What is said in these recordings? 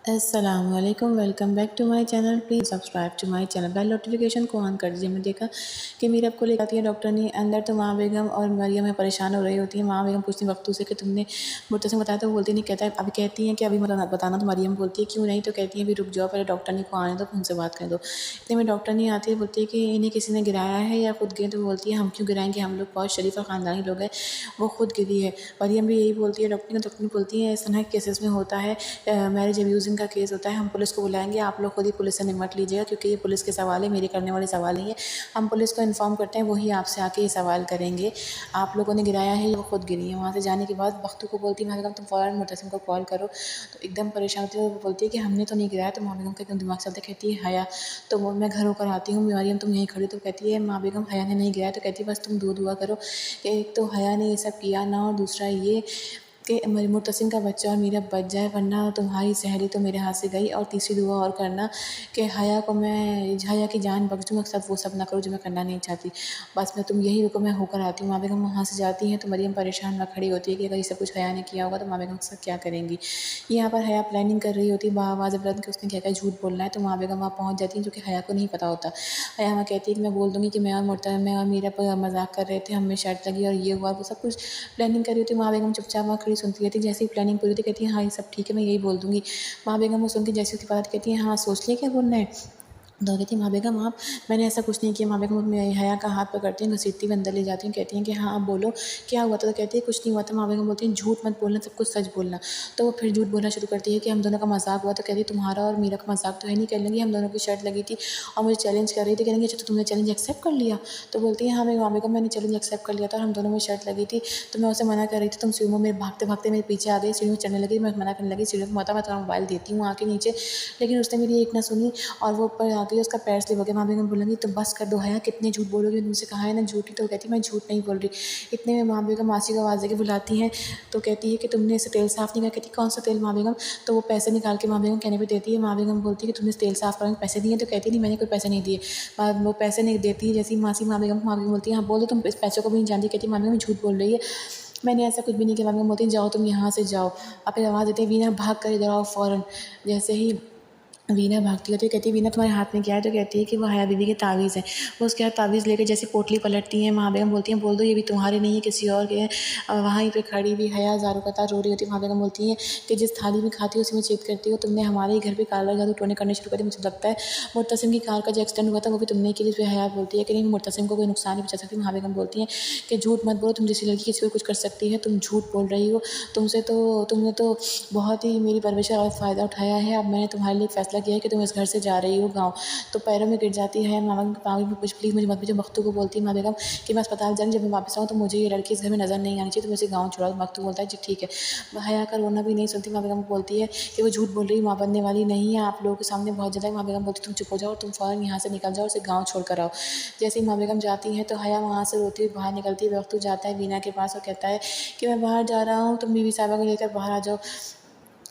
अस्सलामुअलैकुम, welcome back to my channel. Please subscribe to my channel, bell notification को on कर दीजिए। मैंने देखा कि मीरब को ले आती है डॉक्टर ने अंदर, तो माँ बेगम और मरियम में परेशान हो रही होती है। माँ बेगम पूछती वक्तों से कि तुमने मुर्तसिम बताया, तो वो बोलती नहीं, कहता है अभी, कहती हैं कि अभी बताना। तो मरियम बोलती है क्यों नहीं, तो कहती है अभी रुक जाओ, पहले डॉक्टर ने को आने दो, उनसे बात कर दो। इतने में डॉक्टर नहीं आती है, बोलती है कि इन्हें किसी ने गिराया है या खुद गिरे। तो बोलती है हम क्यों गिराएंगे, हम लोग बहुत शरीफ और ख़ानदानी लोग हैं, वो खुद गिरी है। मरियम भी यही बोलती है डॉक्टर बोलती है इस तरह के केसेस में होता है, मैरिज अब्यूजिंग का केस होता है, हम पुलिस को बुलाएंगे, आप लोग खुद ही पुलिस से निपट लीजिएगा, क्योंकि ये पुलिस के सवाल है, मेरे करने वाले सवाल नहीं है। हम पुलिस को इन्फॉर्म करते हैं, वही आपसे आके ये सवाल करेंगे। आप लोगों ने गिराया है, वो खुद गिरी है। वहाँ से जाने के बाद बख्तू को बोलती है, तुम फ़ौरन मुर्तसिम को कॉल करो। तो एकदम परेशान होती है, वो बोलती है कि हमने तो नहीं गिराया। तो माँ बेगम का एकदम दिमाग चलता है, कहती है हया, तो वो मैं घर होकर आती हूँ, मरियम तुम यहीं खड़ी। तो कहती है माँ बेगम हया ने नहीं गिराया। तो कहती है बस तुम दुआ करो कि एक तो हया ने ये सब किया ना, और दूसरा ये कि मुर्तसिम का बच्चा और मीरा बच जाए, वरना तुम्हारी सहेली तो मेरे हाथ से गई। और तीसरी दुआ और करना कि हया की जान बख्श दूँ, सब वो सब ना करूँ जो मैं करना नहीं चाहती। बस मैं तुम यही रुको, मैं होकर आती हूँ। माँ बेगम वहाँ से जाती हैं तो मरियम परेशान में खड़ी होती है कि अगर ये सब कुछ हया ने किया होगा तो माँ बेगम के साथ क्या करेंगी। यहाँ पर हया प्लानिंग कर रही होती है बाज़ अवरत कि उसने क्या झूठ बोलना है। तो माँ बेगम वहाँ पहुँच जाती है, जो कि हया को नहीं पता होता। हया वहाँ कहती है कि मैं बोल दूँगी कि मैं और मीरा पर मजाक कर रहे थे, हमें शर्त लगी और ये हुआ, वो सब कुछ प्लानिंग कर रही होती है। माँ बेगम चुपचाप वहाँ खड़ी सुनती रहती है। जैसे ही प्लानिंग पूरी होती कहती है हाँ ये सब ठीक है, मैं यही बोल दूँगी। माँ बेगम वो सुन के जैसे उसकी बात कहती है हाँ सोच लिया क्या बोलना है। तो कहती है माँ बेगम आप, मैंने ऐसा कुछ नहीं किया। माँ बेगम हया का हाथ पकड़ती हैं, घसीटती हुई अंदर ले जाती हैं, कहती हैं कि हाँ आप बोलो क्या हुआ था। तो कहती है कुछ नहीं हुआ था। माँ बेगम बोलती हैं झूठ मत बोलना, सब कुछ सच बोलना। तो वो फिर झूठ बोलना शुरू करती है कि हम दोनों का मजाक हुआ। तो कहती है तुम्हारा और मीरा का मजाक तो है नहीं, कर लेंगे, हम दोनों की शर्त लगी थी और मुझे चैलेंज कर रही थी। कहेंगे अच्छा तो तुमने चैलेंज एक्सेप्ट कर लिया। तो बोलती है हाँ मैं माँ बेगम मैंने चैलेंज एक्सेप्ट कर लिया था, और हम दोनों में शर्त लगी थी। तो मैं उसे मना कर रही थी, तुम सीढ़ियों में भागते भागते मेरे पीछे आ गई, सीढ़ियों में चढ़ने लगी, मैं मना करने लगी सीढ़ियों में मत, मैं तुम्हारा मोबाइल देती हूँ आके नीचे। लेकिन उसने मेरी एक ना सुनी और वो ऊपर आ गई, उसका पैर स्लिप हो गया। माँ बेगम बोलेंगी तो बस कर दो हया, कितने झूठ बोलोगी, तुमसे कहा है ना झूठी। तो कहती मैं झूठ नहीं बोल रही। इतने में माँ बेगम मासी को आवाज़ देके बुलाती हैं। तो कहती है कि तुमने इसे तेल साफ़ नहीं किया। कहती कौन सा तेल माँ बेगम। तो वो पैसे निकाल के माँ बेगम कहने पे देती है। माँ बेगम बोलती है कि तुमने तेल साफ़ करने के पैसे दिए। तो कहती नहीं मैंने कोई पैसे नहीं दिए। वो पैसे नहीं देती है। जैसी मासी माँ बेगम बोलती है हाँ बोल दो, तुम इस पैसों को भी नहीं जानती। कहती माँ बेगम झूठ बोल रही है, मैंने ऐसा कुछ भी नहीं किया। माँ बेगम बोलती है जाओ तुम यहाँ से जाओ। अब फिर आवाज़ देती है वीना भाग कर इधर आओ फ़ौरन। जैसे ही वीना भागती होती है, कहती है वीना तुम्हारे हाथ में क्या है। तो कहती है कि वो हया बीवी के तावीज़ है। वो उसके हाथ तावीज़ लेकर जैसे पोटली पलटती हैं। माँ बेगम बोलती हैं बोल दो ये भी तुम्हारे नहीं है, किसी और के हैं। वहीं पे खड़ी हुई हया ज़ारू कतार रो रही होती है। माँ बेगम बोलती हैं कि जिस थाली में खाती हो उसी में छेद करती हो, तुमने हमारे ही घर पे काला जादू टोने करने शुरू कर दिए। मुझे लगता है मुर्तसिम की कार का जो एक्सीडेंट हुआ था वो भी तुमने की। जिस पर हया बोलती है कि नहीं मुर्तसिम को कोई नुकसान नहीं पहुँचा सकती। माँ बेगम बोलती हैं कि झूठ मत बोलो, तुम जैसी लड़की किसी को कुछ कर सकती है, तुम झूठ बोल रही हो। तुमने तो बहुत ही मेरी परवरिश का फ़ायदा उठाया है। अब मैंने तुम्हारे लिए फ़ैसला किया है कि तुम इस घर से जा रही हो गाँव। तो पैरों में गिर जाती है। माँ बेगम पाँव में कुछ प्लीज़ मुझे मत भेजो। बख्तू को बोलती है माँ बेगम कि मैं अस्पताल जाऊँगी, जब मैं वापस आऊँ तो मुझे ये लड़की इस घर में नज़र नहीं आनी चाहिए, तो मुझे गाँव छोड़ा। बख्तू बोलता है जी ठीक है। हया का रोना भी नहीं सुनती। माँ बेगम बोलती है कि वो झूठ बोल रही है, माँ बनने वाली नहीं है, आप लोगों के सामने बहुत ज़्यादा। माँ बेगम बोलती तुम चुप हो जाओ और तुम फ़ौरन यहाँ से निकल जाओ, उसे गाँव छोड़ कर आओ। जैसे ही माँ बेगम जाती हैं तो हया वहाँ से रोती हुई बाहर निकलती है। बख्तू जाता है वीना के पास और कहता है कि मैं बाहर जा रहा हूँ, तुम बीवी साहिबा को लेकर बाहर आ जाओ।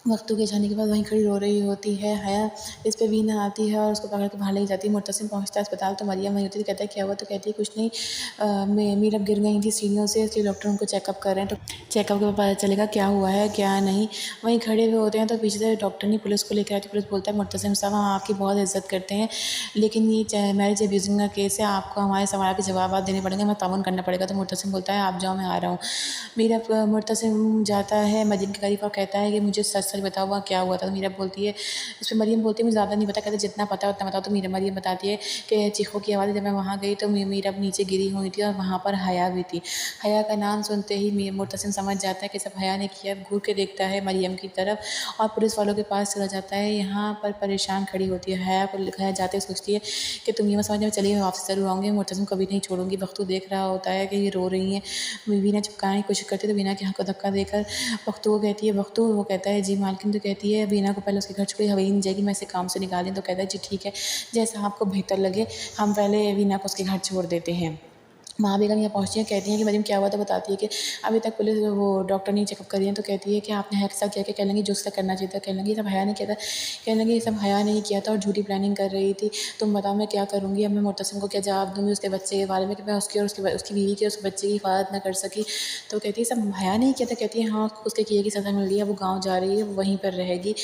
वक्तों के जाने के बाद वहीं खड़ी रो रही होती है हया। इस पे वीना आती है और उसको पकड़ के बाहर ले जाती है। मुर्तसिम पहुंचता है अस्पताल तो मरियम वहीं होती है। कहता है क्या हुआ। तो कहती है कुछ नहीं, मीरब गिर गई थी सीढ़ियों से, इसलिए डॉक्टर उनको चेकअप कर रहे हैं। तो चेकअप के बाद पता चलेगा क्या हुआ है क्या नहीं। वहीं खड़े हुए होते हैं तो पीछे से डॉक्टर ने पुलिस को लेकर आती। पुलिस बोलता है मुर्तसिम साहब हम आपकी बहुत इज्जत करते हैं, लेकिन ये मैरिज अब्यूजिंग का केस है, आपको हमारे सवाल के जवाब देने पड़ेंगे, हमें ताउन करना पड़ेगा। तो मुर्तसिम बोलता है आप जाओ मैं आ रहा हूँ। मुर्तसिम जाता है मरियम के करीब और कहता है कि मुझे सच सच बताओ वहाँ क्या हुआ था। तो मीरा बोलती है, इस पर मरियम बोलती है मुझे ज़्यादा नहीं पता। कहते जितना पता है उतना बताओ। तो मरियम बताती है कि चीखों की आवाज़, जब मैं वहाँ गई तो मीरा नीचे गिरी हुई थी और वहाँ पर हया भी थी। हया का नाम सुनते ही मुर्तसिम समझ जाता है कि सब हया ने किया। घूर के देखता है मरियम की तरफ और पुलिस वालों के पास चला जाता है। यहाँ पर परेशान खड़ी होती है। हया जाते सोचती है कि तुम ये मत समझ, चलिए मैं वापस ज़रूर आऊँगी, मुर्तसिम कभी नहीं छोड़ूंगी। बख्तू देख रहा होता है कि ये रो रही हैं। वीना चिपकाने की कोशिश करती है तो वीना के हाथ को धक्का देकर बख्तू को कहती है बख्तू, वो कहता है जी मालकिन। तो कहती है वीना को पहले उसके घर से कोई हवेली नहीं जाएगी, मैं इसे काम से निकाल दूँ। तो कहता है जी ठीक है, जैसा आपको बेहतर लगे, हम पहले वीना को उसके घर छोड़ देते हैं। माँ बेगम यहाँ पहुँचती हैं, कहती हैं कि मरीम क्या हुआ, तो बताती है कि अभी तक पुलिस वो डॉक्टर ने चेकअप करी है। तो कहती है कि आपने ऐसा किया? क्या कहने लगी, जो उसका करना चाहिए था। कहने लगी, ये सब हया ने किया था। कहने लगी, ये सब हया नहीं किया था और झूठी प्लानिंग कर रही थी। तुम बताओ मैं क्या करूँगी? अब मैं मुर्तसिम को क्या जवाब दूँगी उसके बच्चे के बारे में, कि मैं उसकी और उसकी बीवी की, उसके बच्चे की हिफाजत ना कर सकी। तो कहती है, सब हया नहीं किया था। कहती है, हाँ, उसके किए की सज़ा मिल रही है, वो गाँव जा रही है, वो वहीं पर रहेगी।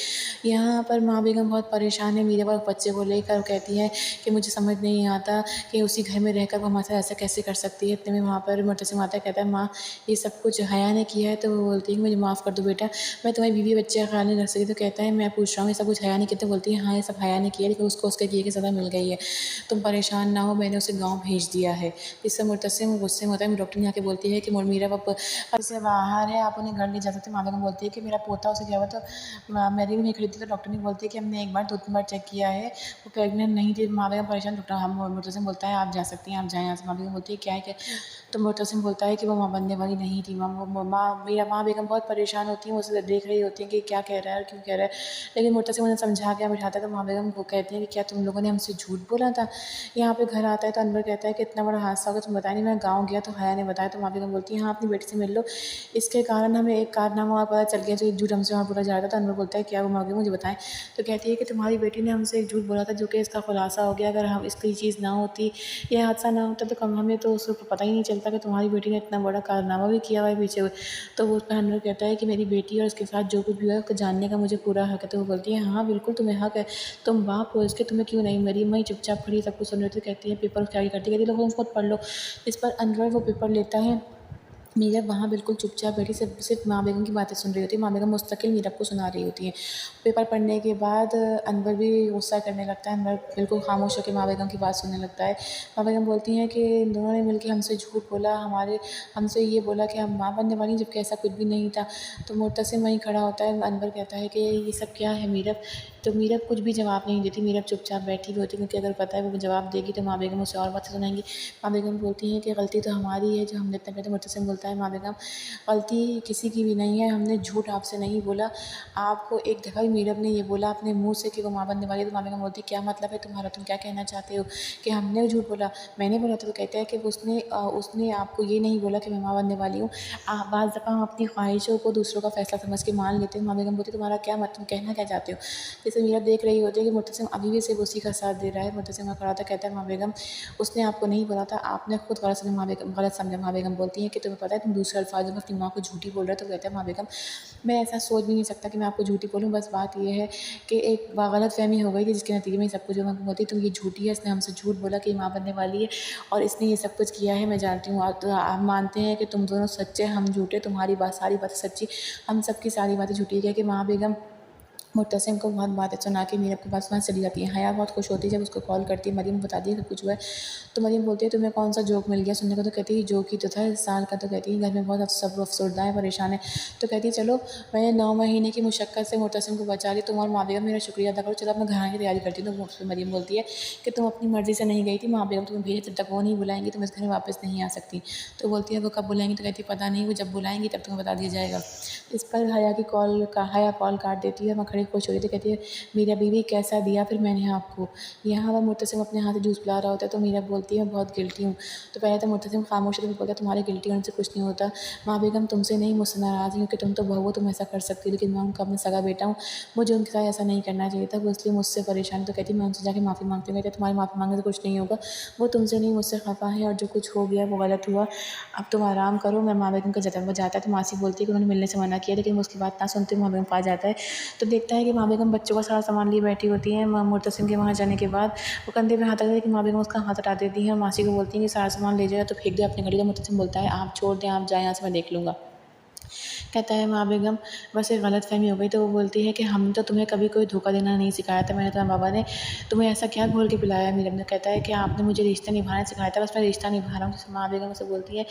यहाँ पर माँ बेगम बहुत परेशान है मीरा और बच्चे को लेकर। कहती है कि मुझे समझ नहीं आता कि उसी घर में रहकर वो हमारे साथ ऐसा कैसे कर सकती है। इतने में वहाँ पर मुर्तसिम आता है, कहता है, माँ ये सब कुछ हया ने किया है। तो वो बोलती है कि मुझे माफ़ कर दो बेटा, मैं तुम्हारी बीवी बच्चे का ख्याल नहीं रख सकी। तो कहता है, मैं पूछ रहा हूँ ये सब कुछ हया ने किया? तो बोलती है, हाँ ये सब हया ने किया, लेकिन उसको उसके किए की सज़ा मिल गई है। तुम परेशान ना हो, मैंने उसे गाँव भेज दिया है। इससे मुर्तसिम गुस्से में होता है। डॉक्टर आके बोलती है कि मीरा अब से बाहर है, आप उन्हें घर ले जा सकते हैं। माँ बेगम बोलती है कि मेरा पोता, उसे क्या हुआ? तो मेरी भी नहीं खरीदी। तो डॉक्टर ने बोलती है कि हमने एक बार 2-3 बार चेक किया है, वो प्रेग्नेंट नहीं थी। माँ बेगम परेशान। डॉक्टर हम मुर्तसिम बोलता है, आप जा सकती हैं, आप जाएँ यहाँ से। माँ बेगम बोलती है, क्या है क्या? तो मुर्तसिम बोलता है कि वो माँ बनने वाली नहीं थी। माँ बेगम बहुत परेशान होती हैं, वो उसे देख रही होती हैं कि क्या कह रहा है और क्यों कह रहा है। लेकिन मुर्तसिम उन्हें समझा के बिठाता है। तो माँ बेगम को कहती हैं कि क्या तुम लोगों ने हमसे झूठ बोला था? यहाँ पे घर आता है तो अनवर कहता है कि इतना बड़ा हादसा हो गया, तुम बताया नहीं। मैं गाँव गया तो हया ने बताया। तो माँ बेगम बोलती है, हाँ अपनी बेटी से मिल लो, इसके कारण हमें एक कारनामा और पता चल गया जो एक झूठ हमसे वहाँ बोला जा रहा था। तो अनवर बोलता है, क्या वो? माँ बेगम मुझे बताएं। तो कहती है कि तुम्हारी बेटी ने हमसे एक झूठ बोला था, जो कि इसका खुलासा हो गया। अगर हम इसकी चीज़ ना होती, ये हादसा ना होता, तो कम हमें तो उसको पता ही नहीं चलता कि तुम्हारी बेटी ने इतना बड़ा कारनामा भी किया हुआ है पीछे। तो वो उस पर अनवर कहता है कि मेरी बेटी और उसके साथ जो कुछ भी हुआ है उसको जानने का मुझे पूरा हक है। तो वो बोलती है, हाँ बिल्कुल तुम्हें हक है, तुम बाप हो इसके, तुम्हें क्यों नहीं? मेरी मई चुपचाप खड़ी सब कुछ सुन रही थी। कहती है, पेपर क्या करती? कहती है, लो खुद पढ़ लो। इस पर अनवर वो पेपर लेता है। मीरा वहाँ बिल्कुल चुपचाप बैठी सिर्फ माँ बेगम की बातें सुन रही होती है। माँ बेगम मुस्तकिल मीरा को सुना रही होती हैं। पेपर पढ़ने के बाद अनवर भी गुस्सा करने लगता है। अनवर बिल्कुल खामोश होकर माँ बेगम की बात सुनने लगता है। माँ बेगम बोलती हैं कि इन दोनों ने मिलकर हमसे झूठ बोला, हमसे ये बोला कि हम माँ बनने वाली हैं, जबकि ऐसा कुछ भी नहीं था। तो मुर्तसिम वहीं खड़ा होता है। अनवर कहता है कि ये सब क्या है मीरब? तो मीरब कुछ भी जवाब नहीं देती। मीरब चुपचाप बैठी हुई होती है, क्योंकि अगर पता है वो जवाब देगी तो माँ बेगम उसे और बातें सुनाएंगी। माँ बेगम बोलती हैं कि गलती तो हमारी है जो हमने इतना कहते। मुर्तसिम बोलता है, माँ बेगम गलती किसी की भी नहीं है, हमने झूठ आपसे नहीं बोला। आपको एक दफ़ा भी मीरब ने ये बोला अपने मुँह से कि वो माँ बनने वाली है। तो माँ बेगम बोलती है, क्या मतलब है तुम्हारा? तुम क्या कहना चाहते हो कि हमने झूठ बोला? मैंने बोला था? तो कहता है कि उसने आपको ये नहीं बोला कि मैं माँ बनने वाली हूँ। बाज़ दफ़ा हम अपनी ख्वाहिशों को दूसरों का फैसला समझ के मान लेते हैं। माँ बेगम बोलती है, तुम्हारा क्या मतलब, कहना क्या चाहते हो? जैसे मीरब देख रही होती है कि मुर्तसिम अभी भी सिर्फ उसी का साथ दे रहा है। मुर्तसिम वहाँ खड़ा होता है, कहता है, माँ बेगम उसने आपको नहीं बोला था, आपने खुद गलत समझा। गलत समझा। माँ बेगम बोलती है कि तुम्हें पता है तुम दूसरे अल्फाज़ में अपनी माँ को झूठी बोल रहे हो। तो कहता है, माँ बेगम मैं ऐसा सोच भी नहीं सकता कि मैं आपको झूठी बोलूँ, बस बात ये है कि एक गलतफ़हमी हो गई थी जिसके नतीजे में सब कुछ हुआ। बोलती तुम ये झूठी है, इसने हमसे झूठ बोला कि माँ बनने वाली है और इसने ये सब कुछ किया है, मैं जानती हूँ। तो आप मानते हैं कि तुम दोनों सच्चे, हम झूठे, तुम्हारी बात सारी बातें सच्ची, हम सबकी सारी बातें झूठी है। कि माँ बेगम मुर्तसिम को बहुत बातें सुना के मीरब के पास वहाँ चली जाती है। हया बहुत खुश होती है जब उसको कॉल करती है। मरीम बताती है सब कुछ हुआ है। तो मरीम बोलती है, तुम्हें कौन सा जोक मिल गया सुनने को? तो कहती है, जोक ही तो था इस साल का। तो कहती है, घर में बहुत सब अफसरदा है, परेशान है। तो कहती है, चलो मैंने 9 महीने की मुशक्क़त से मुर्तसिम को बचा लिया, तुम और माँ बेगम मेरा शुक्रिया अदा करो, चलो अब मैं घर आने की तैयारी करती हूँ। तो मरीम बोलती है कि तुम अपनी मर्ज़ी से नहीं गई थी, माँ बेगम तुम्हें भेजे तब तक वो नहीं बुलाएंगी, तुम इस घर में वापस नहीं आ सकती। तो बोलती है, वो कब बुलाएंगी? तो कहती है, पता नहीं, वो जब बुलाएंगी तब तुम्हें बता दिया जाएगा। इस पर हया कॉल काट देती है। मैं खड़ी खुश हो रही थी। कहती है, मीरा बीवी कैसा दिया फिर मैंने आपको? यहाँ वह मुर्तसिम अपने हाथ से जूस पिला रहा होता है। तो मीरा बोलती है, मैं बहुत गिल्टी हूँ। तो पहले तो मुर्तसिम खामोश है, तो बोलता है, तुम्हारे गिल्टी होने से कुछ नहीं होता। माँ बेगम तुमसे नहीं, मुझसे नाराज़ हूँ, क्योंकि तुम तो बहू हो, तुम ऐसा कर सकती हो, लेकिन मैं उनका अपना सगा बेटा हूँ, मुझे उनके साथ ऐसा नहीं करना चाहिए था, वो इसलिए मुझसे परेशान। तो कहती है, मैं उनसे जाके माफ़ी मांगती हूँ। कहती है, तुम्हारी माफ़ी मांगने से कुछ नहीं होगा, वो तुमसे नहीं मुझसे खफा है, और जो कुछ हो गया वो गलत हुआ, अब तुम आराम करो। मैं माँ बेगम का जतन हो जाता है। तो मासी बोलती है कि उन्होंने मिलने से मना किया, लेकिन वो उसकी बात ना सुनते माँ बेगम पास जाता है। तो देखता है कि माँ बेगम बच्चों का सारा सामान लिए बैठी होती हैं। मुर्तसिम के वहाँ जाने के बाद वो कंधे पे हाथ रखती है कि माँ बेगम उसका हाथ हटा देती है और मासी को बोलती है कि सारा सामान ले जाए तो फेंक दे अपनी घड़ी। तो मुर्तसिम बोलता है, आप छोड़ दें, आप जाएँ यहाँ से, मैं देख लूँगा। कहता है, माँ बेगम बस एक गलतफ़हमी हो गई। तो वो बोलती है कि हमने तो तुम्हें कभी कोई धोखा देना नहीं सिखाया था, मैंने तुम्हारे बाबा ने तुम्हें ऐसा क्या घोल के पिलाया? मीरब ने कहता है कि आपने मुझे रिश्ता निभाना सिखाया था, बस मैं रिश्ता निभा रहा हूँ। जैसे माँ बेगम उसे बोलती है,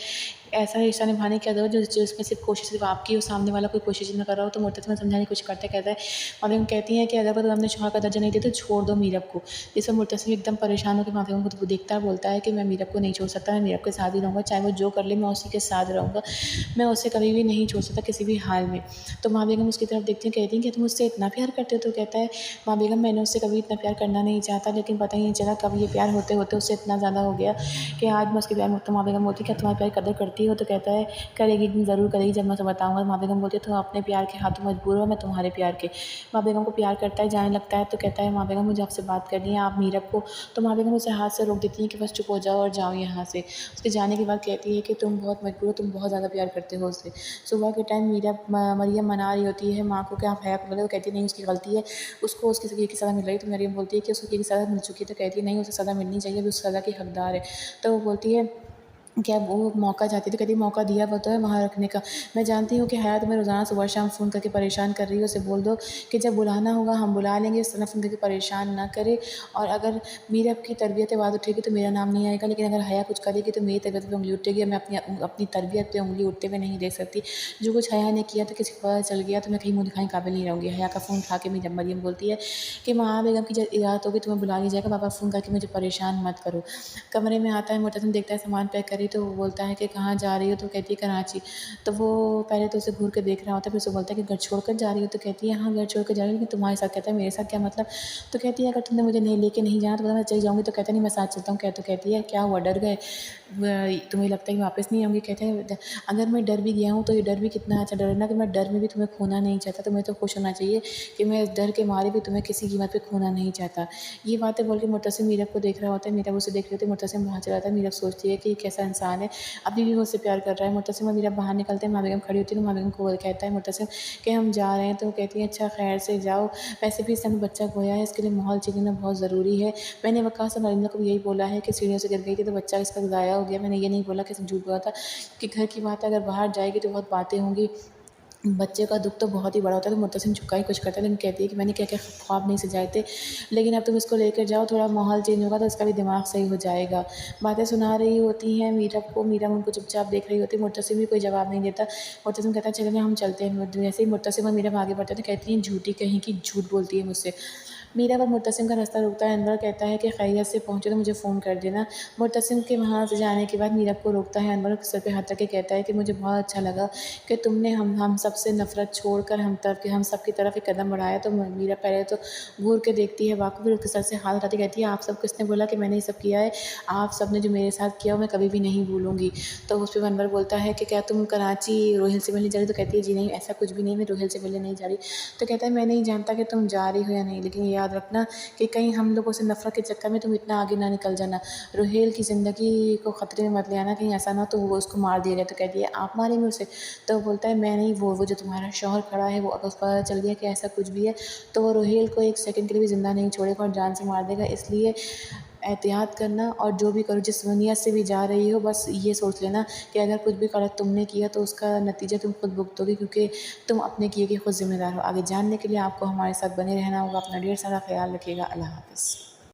ऐसा रिश्ता निभाने की क्या ज़रूरत जिसमें सिर्फ कोशिश सिर्फ आपकी हो, सामने वाला कोई कोशिश ना कर रहा हो। तो मुर्तसिम समझाने की कोशिश करता है। कहता है, माँ बेगम कहती हैं कि अगर तुमने शौहर का दर्जा नहीं दिया तो छोड़ दो मीरब को। जिससे मुर्तसिम एकदम परेशान होकर माँ बेगम को देखता है, बोलता है कि मैं मीरब को नहीं छोड़ सकता, मैं मीरब के साथ ही रहूँगा, चाहे वो जो कर ले मैं उसी के साथ रहूँगा, मैं उसे कभी भी नहीं छोड़ सकता। किसी भी हाल में। तो माँ बेगम उसकी तरफ देखती हैं, कहती हैं कि तुम मुझसे इतना प्यार करते हो? तो कहता है, माँ बेगम मैंने उससे कभी इतना प्यार करना नहीं चाहता, लेकिन पता ही नहीं चला कब ये प्यार होते होते उससे इतना ज़्यादा हो गया कि आज मैं उसके प्यार में। तो माँ बेगम बोलती है, क्या तुम्हारे प्यार की कदर करती हो? तो कहता है, करेगी, एक दिन ज़रूर करेगी जब मैं उसे बताऊँगा। माँ बेगम बोलती है, तुम अपने प्यार के हाथों मजबूर हो, मैं तुम्हारे प्यार के। माँ बेगम को प्यार करता है, जाने लगता है, तो कहता है, माँ बेगम मुझे आपसे बात करनी है, आप मीरब को। तो माँ बेगम उसे हाथ से रोक देती हैं कि बस चुप हो जाओ और जाओ यहाँ से। उसके जाने के बाद कहती है कि तुम बहुत मजबूर हो, तुम बहुत ज़्यादा प्यार करते हो उससे। सुबह के टाइम मरियम मना रही होती है माँ को कि आप हया को बोले, वो कहती है नहीं उसकी गलती है, उसको उसकी ये की सज़ा मिल रही है। तो मरियम बोलती है कि उसको ये की सज़ा मिल चुकी है। तो कहती है नहीं, उसे सज़ा मिलनी चाहिए, अभी उस सज़ा की हकदार है। तो वो बोलती है, क्या वो मौका चाहती थी? कहती मौका दिया वो तो है वहाँ रखने का। मैं जानती हूँ कि हया तुम्हें रोज़ाना सुबह शाम फ़ोन करके परेशान कर रही है, उसे बोल दो कि जब बुलाना होगा हम बुला लेंगे, इस तरह फ़ोन करके परेशान ना करे। और अगर मीरब की तरबियत बात उठेगी तो मेरा नाम नहीं आएगा, लेकिन अगर हया कुछ करेगी तो मेरी तरबियत पे उँगली उठेगी। मैं अपनी तरबियत पे उँगली उठते हुए नहीं देख सकती। जो कुछ हया ने किया तो किसी को पता चल गया तो मैं कहीं मुँह दिखाने काबिल नहीं रहूँगी। हया का फ़ोन उठा के जब मरियम बोलती है कि माँ बेगम की जब इजाज़त होगी तुम्हें बुला लिया जाएगा, पापा फ़ोन करके मुझे परेशान मत करो। कमरे में आता है, मुतसिम देखता है सामान पैक करी, तो वो बोलता है कि कहाँ जा रही हो? तो कहती है कराची। तो वो पहले तो उसे घूर के देख रहा होता है, फिर उसे बोलता है कि घर छोड़कर जा रही हो? तो कहती है हाँ घर छोड़ कर जा रही हूँ, लेकिन तुम्हारे साथ। कहता है मेरे साथ क्या मतलब? तो कहती है अगर तुमने मुझे नहीं लेके नहीं जाना तो बता, मैं चली जाऊँगी। तो कहता है नहीं मैं साथ चलता हूँ। तो कहती है क्या हुआ, डर गए? तुम्हें लगता है कि वापस नहीं आऊँगी? कहते हैं अगर मैं डर भी गया हूँ तो ये डर भी कितना अच्छा डर है ना, कि मैं डर में भी तुम्हें खोना नहीं चाहता। तुम्हें तो खुश होना चाहिए कि मैं इस डर के मारे भी तुम्हें किसी कीमत पे खोना नहीं चाहता। ये बातें बोल के मुतसिम मीरब को देख रहा होता है, मीरब उसे देख रही होती है। मुतसिम बाहर चला जाता है। मीरब सोचती है कि ये कैसा इंसान है, अभी भी मुझसे प्यार कर रहा है। मुतसिम और मीरब बाहर निकलते हैं। माँ बेगम खड़ी होती है तो माँ बेगम को कहता है मुतसिम कि हम जा रहे हैं। तो कहती है अच्छा खैर से जाओ, वैसे भी इस समय बच्चा खोया है, इसके लिए माहौल चेंज होना बहुत ज़रूरी है। मैंने वक़ास और नरिंदा को भी यही बोला है कि सीढ़ियों से गिर गई थी तो बच्चा इसका ज़ाया हो गया। मैंने ये नहीं बोला कि सब झूठ बोला था, कि घर की बात है, अगर बाहर जाएगी तो बहुत बातें होंगी, बच्चे का दुःख तो बहुत ही बड़ा होता है। तो मुत्तसिम चुपका ही कुछ करता है, लेकिन कहती है कि मैंने क्या-क्या ख्वाब नहीं सजाए थे, लेकिन अब तुम इसको लेकर जाओ, थोड़ा माहौल चेंज होगा तो इसका भी दिमाग सही हो जाएगा। बातें सुना रही होती हैं मीरब को, मीरब उनको चुपचाप देख रही होती है। मुत्तसिम भी कोई जवाब नहीं देता। मुत्तसिम कहता है चलिए हम चलते हैं। जैसे ही मुत्तसिम और मीरब आगे बढ़ते हैं तो कहती हैं झूठी कहीं की, झूठ बोलती है मुझसे। मीरब और मुत्तसिम का रास्ता रुकता है। अनवर कहता है कि खैरियत से पहुँचे तो मुझे फ़ोन कर देना। मुत्तसिम के वहाँ से जाने के बाद मीरब को रोकता है। अनवर सर पे हाथ रख के कहता है कि मुझे बहुत अच्छा लगा कि तुमने हम सब से नफ़रत छोड़कर हम सब की तरफ एक कदम बढ़ाया। तो मीरब पहले तो घूर के देखती है वाक़, फिर उसके सर से हाथ हटाती कहती है आप सब किसने बोला कि मैंने ये सब किया है? आप सब ने जो मेरे साथ किया वो मैं कभी भी नहीं भूलूँगी। तो उस पे अनवर बोलता है कि क्या तुम कराची रोहिल से मिलने जा रही? तो कहती है जी नहीं, ऐसा कुछ भी नहीं, मैं रोहिल से मिलने नहीं जा रही। तो कहता है मैं नहीं जानता कि तुम जा रही हो या नहीं, लेकिन याद रखना कि कहीं हम लोगों से नफ़रत के चक्कर में तुम इतना आगे ना निकल जाना। रोहेल की ज़िंदगी को ख़तरे में मत ले आना, कहीं ऐसा ना हो तो वो उसको मार दिया जाए। तो कहती है आप मारेंगे उसे? तो वो बोलता है मैं नहीं, वो जो तुम्हारा शौहर खड़ा है, वो अगर उसको पता चल गया कि ऐसा कुछ भी है तो वो रोहेल को एक सेकंड के लिए भी ज़िंदा नहीं छोड़ेगा और जान से मार देगा। इसलिए एहतियात करना, और जो भी करो, जिस नीयत से भी जा रही हो, बस ये सोच लेना कि अगर कुछ भी गलत तुमने किया तो उसका नतीजा तुम खुद भुगतोगे, क्योंकि तुम अपने किए के खुद ज़िम्मेदार हो। आगे जानने के लिए आपको हमारे साथ बने रहना होगा। अपना ढेर सारा ख़्याल रखिएगा। अल्लाह हाफ़िज़।